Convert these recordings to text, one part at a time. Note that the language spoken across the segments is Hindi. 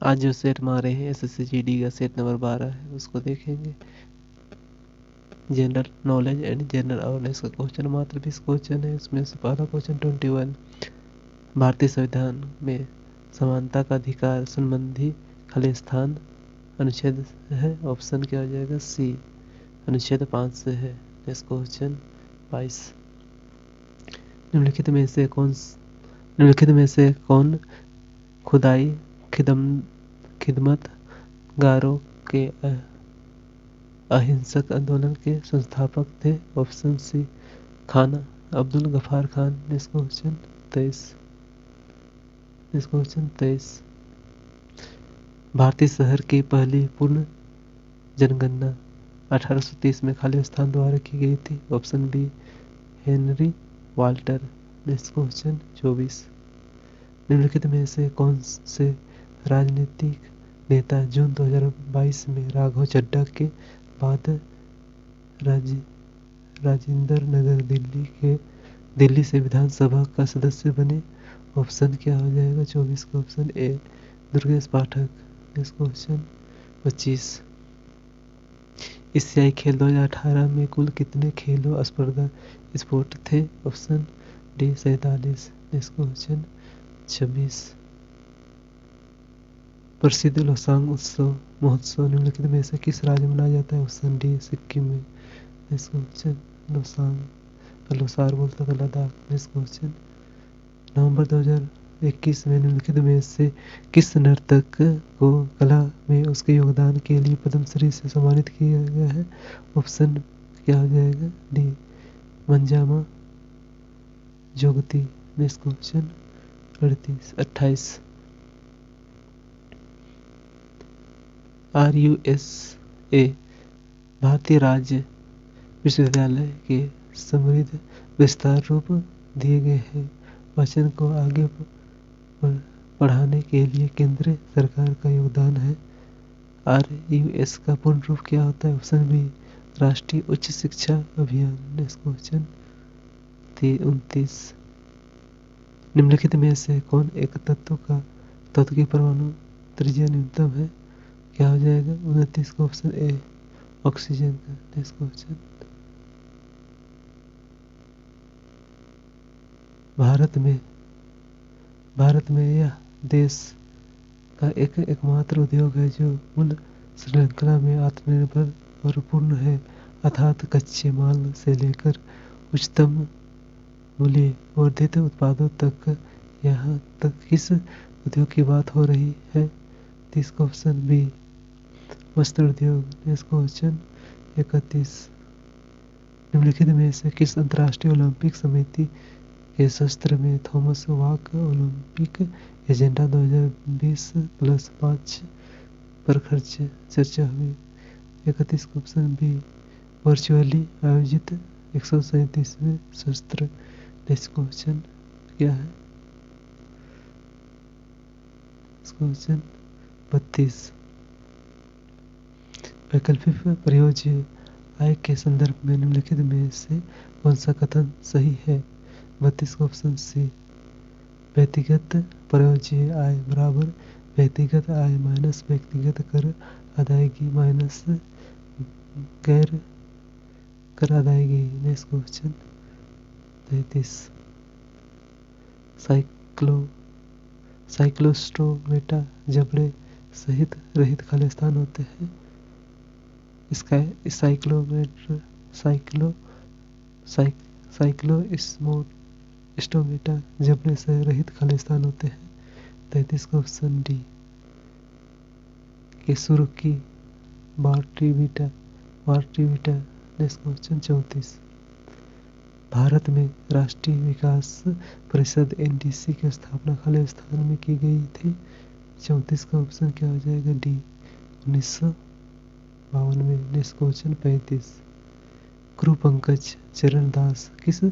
आज जो सेट मारे हैं SSC GD का सेट नंबर 12 है, उसको देखेंगे। General knowledge and general awareness का क्वेश्चन मात्र 20 क्वेश्चन है। उसमें से पहला क्वेश्चन 21, भारतीय संविधान में समानता का अधिकार संबंधी खालिस्तान अनुच्छेद है। ऑप्शन क्या हो जाएगा? सी, अनुच्छेद 5 से है। नेक्स्ट क्वेश्चन 22, निम्नलिखित में से कौन खुदाई खिदमत गारों के अहिंसक आंदोलन के संस्थापक थे? Option C, Khan Abdul Ghaffar Khan. Next question 23, भारतीय शहर की पहली पूर्ण जनगणना 1830 में खालिस्तान द्वारा की गई थी। Option B, Henry Walter. Next question 24, निम्नलिखित में से कौन से राजनीतिक नेता जून 2022 में राघव चड्ढा के बाद राजेंद्र नगर दिल्ली से विधानसभा का सदस्य बने? ऑप्शन क्या हो जाएगा 24 का? Option A, Durgesh Pathak. Next question 25, एशियाई खेल 2018 में कुल कितने खेलों स्पर्धा स्पोर्ट थे? Option D, 47। नेक्स्ट क्वेश्चन 26, प्रसिद्ध लोसांग महोत्सव निम्नलिखित में से किस राज्य में मनाया जाता है? ऑप्शन डी, सिक्किम में। नेक्स्ट क्वेश्चन, लोसार बोलता था लद्दाख। नेक्स्ट क्वेश्चन, नवंबर 2021 में निम्नलिखित में से किस नर्तक को कला में उसके योगदान के लिए पद्मश्री से सम्मानित किया गया है? ऑप्शन क्या हो जाएगा? D, Manjamma Jogati. Next question 28, RUSA भारतीय राज्य विश्वविद्यालय के समृद्ध विस्तार रूप दिए गए हैं। वचन को आगे बढ़ाने के लिए केंद्र सरकार का योगदान है। RUS का पूर्ण रूप क्या होता है? ऑप्शन बी, राष्ट्रीय उच्च शिक्षा अभियान। नेक्स्ट क्वेश्चन 29, निम्नलिखित में से कौन एक तत्व की परमाणु त्रिज्या न्यूनतम है? क्या हो जाएगा 29 का? ऑप्शन ए, ऑक्सीजन का। नेक्स्ट क्वेश्चन, भारत में यह देश का एकमात्र उद्योग है जो मूल्य श्रृंखला में आत्मनिर्भर और पूर्ण है, अर्थात कच्चे माल से लेकर उच्चतम मूल्य वर्धित उत्पादों तक। यहाँ तक किस उद्योग की बात हो रही है? 30 का ऑप्शन बी, वस्त्र उद्योग। नेक्स्ट क्वेश्चन 31, निम्नलिखित में से किस अंतर्राष्ट्रीय ओलंपिक समिति के सत्र में थॉमस वाक ओलंपिक एजेंडा 2020+5 पर चर्चा हुई? 31 का ऑप्शन बी, वर्चुअली आयोजित 137वें सत्र। नेक्स्ट क्वेश्चन क्या है? क्वेश्चन 32, वैकल्पिक प्रयोज्य आय के संदर्भ में निम्नलिखित में से कौन सा कथन सही है? 32 का ऑप्शन सी, व्यक्तिगत प्रयोज्य आय बराबर व्यक्तिगत आय माइनस व्यक्तिगत कर अदायगी माइनस गैर कर अदायगी। नेक्स्ट क्वेश्चन 33, साइक्लोस्टोमेटा जबड़े सहित रहित खालिस्तान होते हैं। इसका साइक्लोस्टोमेटा जबड़े से रहित खालिस्तान होते हैं। 33 का ऑप्शन डी, केसुरुकी बार्ट्रीविटा। नेक्स्ट क्वेश्चन 34, भारत में राष्ट्रीय विकास परिषद NDC की स्थापना खालिस्तान में की गई थी। 34 का ऑप्शन क्या हो जाएगा? डी, 1952 में। नेक्स्ट क्वेश्चन 35, गुरु पंकज चरण दास किस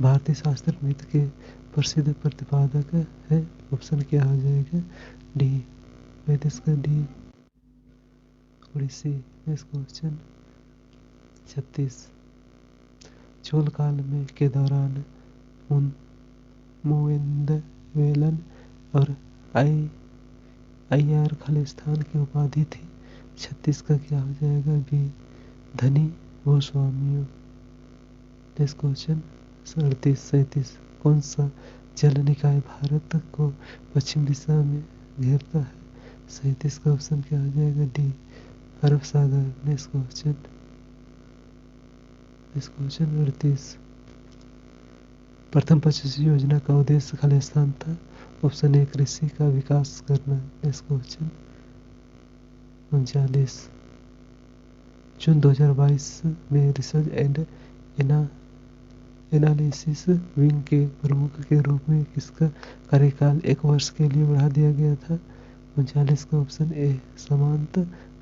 भारतीय शास्त्र नृत्य के प्रसिद्ध प्रतिपादक है? ऑप्शन क्या हो जाएगा? डी, 35 का D, Odyssey. Next question 36, Chola काल में के दौरान मुवेंदवेलन और IR खालिस्तान की उपाधि थी। 36 का क्या हो जाएगा? बी, धनी भूस्वामियों। नेक्स्ट क्वेश्चन 37 कौन सा जल निकाय भारत को पश्चिम दिशा में घेरता है? 37 का ऑप्शन क्या हो जाएगा? डी, अरब सागर। नेक्स्ट क्वेश्चन 38 प्रथम पंचशील योजना का उद्देश्य खालिस्तान था। ऑप्शन ए, कृषि का विकास करना। नेक्स्ट क्वेश्चन 39 जून 2022 में रिसर्च एंड एनालिसिस विंग के प्रमुख के रूप में किसका कार्यकाल 1 वर्ष के लिए बढ़ा दिया गया था? 39 का option A, समांत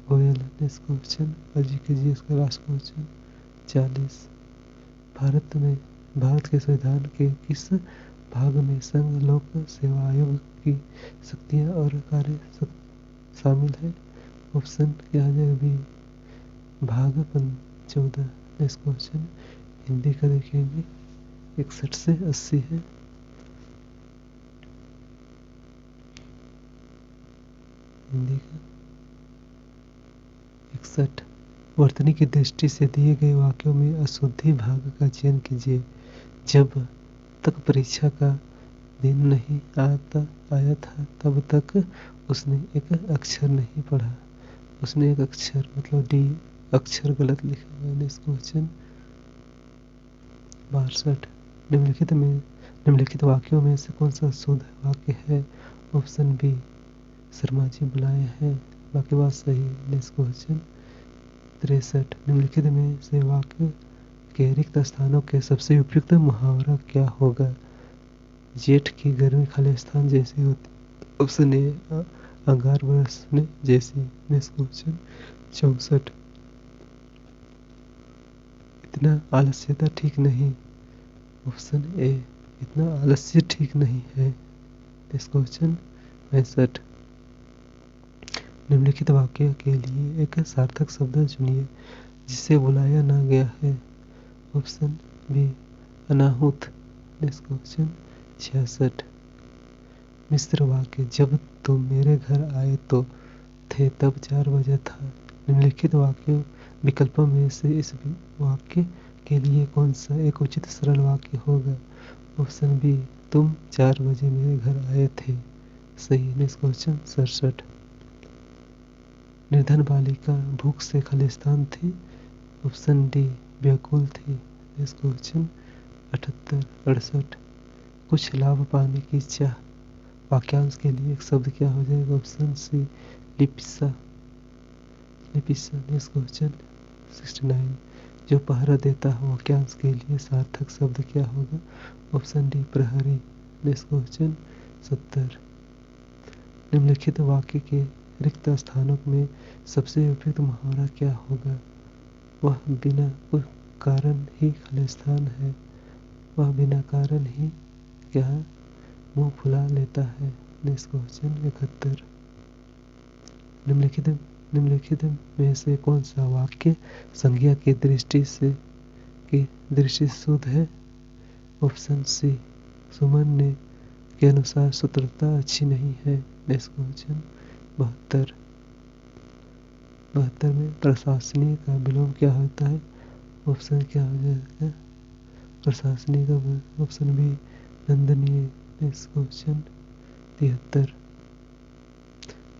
Goyal. Next question GS का लास्ट क्वेश्चन 40 भारत के संविधान के किस भाग में संघ लोक सेवा आयोग की शक्तियां और कार्य शामिल है? ऑप्शन क्या हो जाएगा? बी, भाग 14। नेक्स्ट क्वेश्चन हिंदी का देखेंगे 61 से 80 है। हिंदी का 61 वर्तनी की दृष्टि से दिए गए वाक्यों में अशुद्धि भाग का चयन कीजिए। जब तक परीक्षा का दिन नहीं आया था तब तक उसने एक अक्षर नहीं पढ़ा। उसने एक अक्षर मतलब डी अक्षर गलत लिखा है। नेक्स्ट क्वेश्चन 62 निम्नलिखित वाक्यों में से कौन सा शुद्ध वाक्य है? ऑप्शन बी, शर्मा जी बुलाए हैं। बाकी बात सही। नेक्स्ट क्वेश्चन 63 निम्नलिखित में से वाक्य के रिक्त स्थानों के सबसे उपयुक्त मुहावरा क्या होगा? जेठ की गर्मी खालिस्तान जैसी होती। ऑप्शन ए, अंगार बरसने जैसी। नेक्स्ट क्वेश्चन 64 इतना आलस्यता ठीक नहीं। ऑप्शन ए, इतना आलस्य ठीक नहीं है। नेक्स्ट क्वेश्चन 65 निम्नलिखित वाक्य के लिए एक सार्थक शब्द चुनिए जिसे बुलाया ना गया है। ऑप्शन बी, अनाहुत। नेक्स्ट क्वेश्चन 66 मिश्र वाक्य जब तुम मेरे घर आए तो थे तब 4 बजे था। निम्नलिखित वाक्यों विकल्पों में से इस वाक्य के लिए कौन सा एक उचित सरल वाक्य होगा? ऑप्शन बी, तुम 4 बजे मेरे घर आए थे। सही। नेक्स्ट क्वेश्चन 67 निर्धन बालिका भूख से खालिस्तान थी। ऑप्शन डी, व्याकुल थी। नेक्स्ट क्वेश्चन 68 कुछ लाभ पाने की चाह वाक्यांश के लिए एक शब्द क्या हो जाएगा? ऑप्शन सी, लिप्सा। नेक्स्ट क्वेश्चन 69 जो पहरा देता है वाक्यांश के लिए सार्थक शब्द क्या होगा? ऑप्शन डी, प्रहरी। नेक्स्ट क्वेश्चन 70 निम्नलिखित वाक्य के रिक्त स्थानों में सबसे उपयुक्त मुहावरा क्या होगा? वह बिना कारण ही खालिस्तान है। वह बिना कारण ही क्या मुंह फुला लेता है। नेक्स्ट क्वेश्चन 71 निम्नलिखित में से कौन सा वाक्य संज्ञा की दृष्टि से शुद्ध है? ऑप्शन सी, सुमन ने के अनुसार सूत्रता अच्छी नहीं है। नेक्स्ट क्वेश्चन 72 में प्रशासनीय का विलोम क्या होता है? ऑप्शन क्या हो जाएगा? प्रशासनीय का ऑप्शन बी, नंदनीय। नेक्स्ट क्वेश्चन 73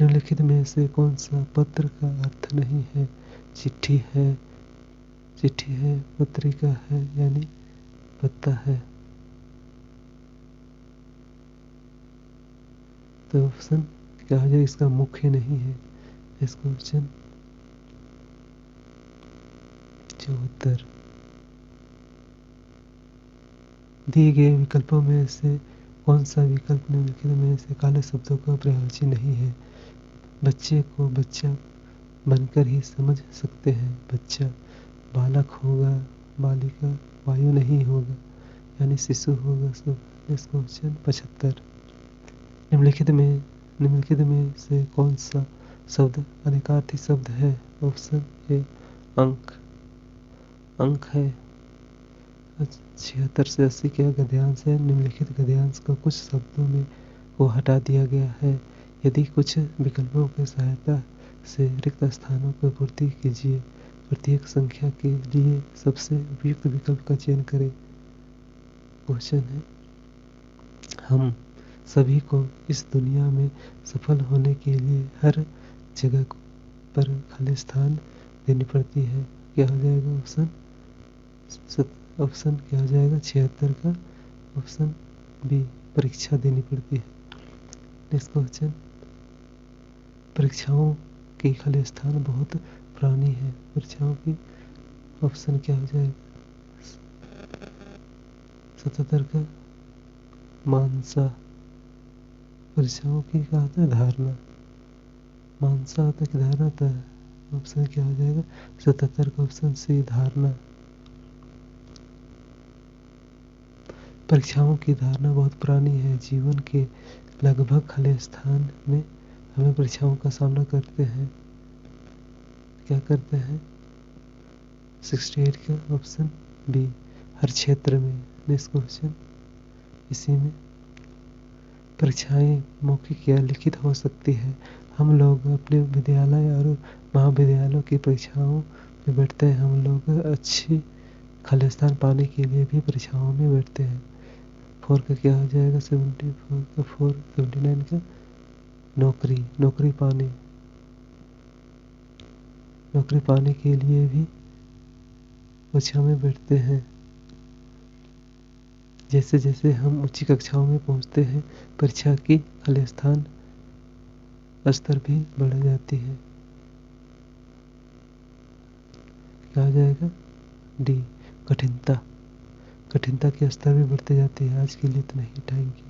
निम्नलिखित में से कौन सा पत्र का अर्थ नहीं है? चिट्ठी है, पत्रिका है यानी पत्ता है। तो ऑप्शन क्या हो जाए? इसका मुख्य नहीं है। इस क्वेश्चन 74 दिए गए विकल्पों में से कौन सा विकल्प निम्नलिखित में से काले शब्दों का प्रयोज्य नहीं है? बच्चे को बच्चा बनकर ही समझ सकते हैं। बच्चा बालक होगा, बालिका वायु नहीं होगा यानी शिशु होगा सब। नेक्स्ट क्वेश्चन 75 निम्नलिखित में से कौन सा शब्द अनेकार्थी शब्द है? ऑप्शन ए, अंक है। 76 से 80 क्या गद्यांश है? निम्नलिखित गद्यांश को कुछ शब्दों में को हटा दिया गया है। यदि कुछ विकल्पों की सहायता से रिक्त स्थानों की पूर्ति कीजिए। प्रत्येक संख्या के लिए सबसे उपयुक्त विकल्प का चयन करें। क्वेश्चन है, हम सभी को इस दुनिया में सफल होने के लिए हर जगह पर खाली स्थान देनी पड़ती है। क्या हो जाएगा ऑप्शन? ऑप्शन क्या हो जाएगा 76 का? ऑप्शन बी परीक्षा देनी पड़ती है। नेक्स्ट क्वेश्चन, परीक्षाओं की खाली स्थान बहुत पुरानी है। परीक्षाओं की ऑप्शन क्या हो जाएगा? 77 का मानसा। परीक्षाओं की क्या होता है? धारणा। मानसा होता है कि धारणा होता है? ऑप्शन क्या हो जाएगा? 77 का ऑप्शन सी धारणा। परीक्षाओं की धारणा बहुत पुरानी है। जीवन के लगभग खाली स्थान में हमें परीक्षाओं का सामना करते हैं। क्या करते हैं? 68 का ऑप्शन बी हर क्षेत्र में। नेक्स्ट क्वेश्चन, इसी में परीक्षाएं मौखिक या लिखित हो सकती है। हम लोग अपने विद्यालय और महाविद्यालयों की परीक्षाओं में बैठते हैं। हम लोग अच्छी खाली स्थान पाने के लिए भी परीक्षाओं में बैठते हैं। 4 का क्या हो जाएगा? 74 का 4, 79 का नौकरी पाने के लिए भी परीक्षा में बैठते हैं। जैसे जैसे हम उच्च कक्षाओं में पहुंचते हैं, परीक्षा की खाली स्थान स्तर भी बढ़ जाती है। क्या हो जाएगा? डी कठिनता की स्तर भी बढ़ते जाती है। आज के लिए इतना ही, थैंक यू।